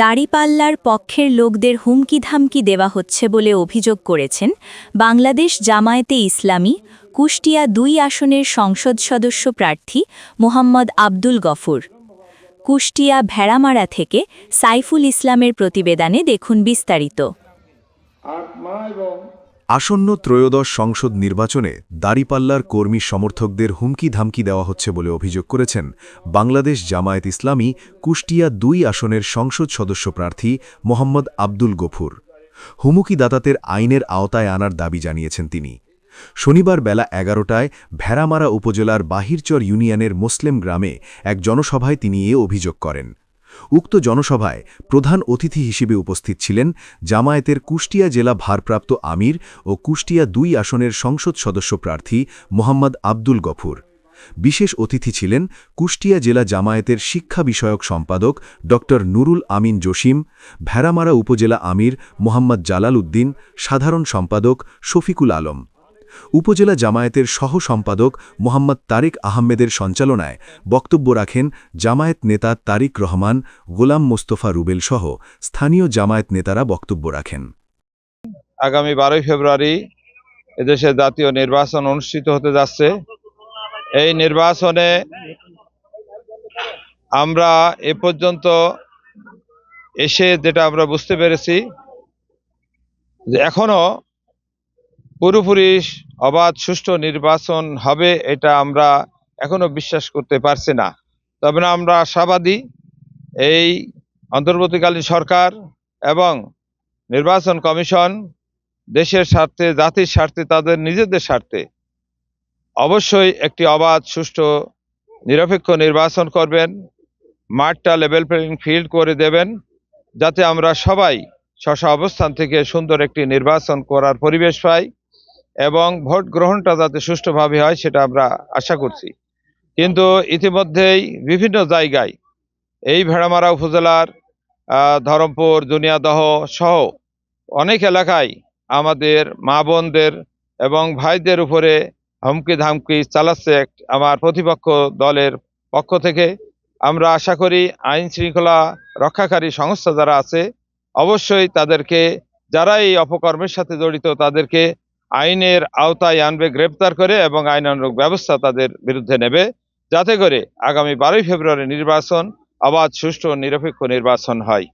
দাঁড়িপাল্লার পক্ষের লোকদের হুমকি ধামকি দেওয়া হচ্ছে বলে অভিযোগ করেছেন বাংলাদেশ জামায়াতে ইসলামী কুষ্টিয়া ২ আসনের সংসদ সদস্য প্রার্থী মোহাম্মদ আব্দুল গফুর। কুষ্টিয়া ভেড়ামারা থেকে সাইফুল ইসলামের প্রতিবেদনে দেখুন বিস্তারিত। আসন্ন ত্রয়োদশ সংসদ নির্বাচনে দাঁড়িপাল্লার কর্মী সমর্থকদের হুমকি ধামকি দেওয়া হচ্ছে বলে অভিযোগ করেছেন বাংলাদেশ জামায়াত ইসলামী কুষ্টিয়া ২ আসনের সংসদ সদস্য প্রার্থী মোহাম্মদ আব্দুল গফুর। হুমকিদাতাদের আইনের আওতায় আনার দাবি জানিয়েছেন তিনি। শনিবার বেলা ১১টায় ভেড়ামারা উপজেলার বাহিরচর ইউনিয়নের মুসলিম গ্রামে এক জনসভায় তিনি এ অভিযোগ করেন। উক্ত জনসভায় প্রধান অতিথি হিসেবে উপস্থিত ছিলেন জামায়াতের কুষ্টিয়া জেলা ভারপ্রাপ্ত আমির ও কুষ্টিয়া ২ আসনের সংসদ সদস্য প্রার্থী মোহাম্মদ আব্দুল গফুর। বিশেষ অতিথি ছিলেন কুষ্টিয়া জেলা জামায়াতের শিক্ষা বিষয়ক সম্পাদক ড নুরুল আমিন জসিম, ভেড়ামারা উপজেলা আমির মোহাম্মদ জালাল উদ্দিন, সাধারণ সম্পাদক শফিকুল আলম। উপজেলা জামায়াতের সহ সম্পাদক মোহাম্মদ তারিক আহমেদের সঞ্চালনায় বক্তব্য রাখেন জামায়াত নেতা তারিক রহমান, গোলাম মোস্তফা রুবেল সহ স্থানীয় জামায়াত নেতারা বক্তব্য রাখেন। আগামী 12 ফেব্রুয়ারি এদেশে জাতীয় নির্বাচন অনুষ্ঠিত হতে যাচ্ছে। এই নির্বাচনে আমরা এ পর্যন্ত এসে যেটা আমরা বুঝতে পেরেছি যে এখনো পুরোপুরি অবাধ সুষ্ঠু নির্বাচন হবে এটা আমরা এখনো বিশ্বাস করতে পারছি না। তবে আমরা আশাবাদী এই অন্তর্বর্তীকালীন সরকার এবং নির্বাচন কমিশন দেশের স্বার্থে, জাতির স্বার্থে, তাদের নিজেদের স্বার্থে অবশ্যই একটি অবাধ সুষ্ঠু নিরপেক্ষ নির্বাচন করবেন, মাঠটা লেভেল প্লেইং ফিল্ড করে দেবেন, যাতে আমরা সবাই স্ব অবস্থান থেকে সুন্দর একটি নির্বাচন করার পরিবেশ পাই এবং ভোট গ্রহণটা যাতে সুষ্ঠুভাবে হয় সেটা আমরা আশা করছি। কিন্তু ইতিমধ্যেই বিভিন্ন জায়গায় এই ভেড়ামারা উপজেলার ধরমপুর, দুনিয়াদহ সহ অনেক এলাকায় আমাদের মা বোনদের এবং ভাইদের উপরে হুমকি ধামকি চালাচ্ছে আমার প্রতিপক্ষ দলের পক্ষ থেকে। আমরা আশা করি আইন শৃঙ্খলা রক্ষাকারী সংস্থা যারা আছে অবশ্যই তাদেরকে, যারা এই অপকর্মের সাথে জড়িত তাদেরকে আইনের আওতায় আনবে, গ্রেপ্তার করে, এবং আইনানুগ ব্যবস্থা তাদের বিরুদ্ধে নেবে, যাতে করে আগামী 12 ফেব্রুয়ারি নির্বাচন অবাধ সুষ্ঠু নিরপেক্ষ নির্বাচন হয়।